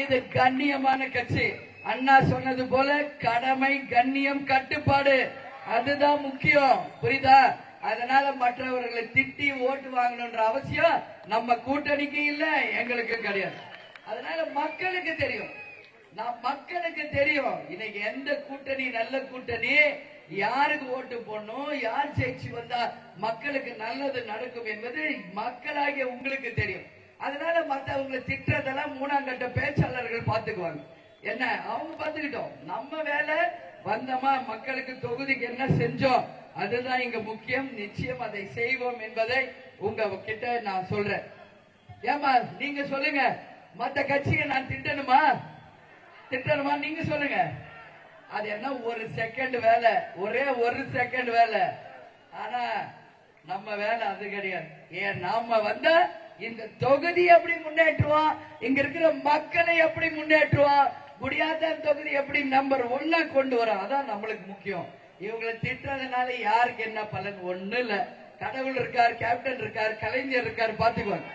இது கண்ணியமான கட்சி. அண்ணா சொன்னது போல கடமை, கண்ணியம், கட்டுப்பாடு அதுதான் முக்கியம். புரியுதா? அதனால மற்றவர்களை திட்டி ஓட்டு வாங்கணும்ன்ற அவசியம் நம்ம கூட்டணிக்கு இல்ல, எங்களுக்கும் கிடையாது. அதனால மக்களுக்கு தெரியும், மக்களுக்கு தெரியும் இன்னைக்கு எந்த கூட்டணி நல்ல கூட்டணி, யாருக்கு ஓட்டு போடணும், யார் ஜெயிச்சு வந்தா மக்களுக்கு நல்லது நடக்கும் என்பது மக்களாகிய உங்களுக்கு தெரியும். அதனால மத்தவங்களை திட்டதெல்லாம் மூணாம் கட்ட பேச்சாளர்கள் பாத்துக்குவாங்க. என்ன அவங்க பாத்துக்கிட்டோம், நம்ம வேலை வந்தமா மக்களுக்கு தொகுதிக்கு என்ன செஞ்சோம் அதுதான் இங்க முக்கியம். நிச்சயம் அதை செய்வோம் என்பதை உங்க கிட்ட நான் சொல்றேன். ஏமா நீங்க சொல்லுங்க, மத்த கட்சியை நான் திட்டணுமா நீங்க சொல்லுங்க. அது என்ன ஒரு செகண்ட் வேலை, ஒரே ஒரு செகண்ட் வேலை. ஆனா நம்ம வேலை அது கிடையாது. ஏன் நாம வந்தா இந்த தொகுதி எப்படி முன்னேற்றுவோம், இங்க இருக்கிற மக்களை எப்படி முன்னேற்றுவோம், முடியாத தொகுதி எப்படி நம்பர் 1 கொண்டு வரோம், அதான் நம்மளுக்கு முக்கியம். இவங்களை திட்டுறதுனால யாருக்கு என்ன பலன்? ஒண்ணு இல்ல. கடவுள் இருக்கார், கேப்டன் இருக்கார், கலைஞர் இருக்கார், பாத்துக்குவாங்க.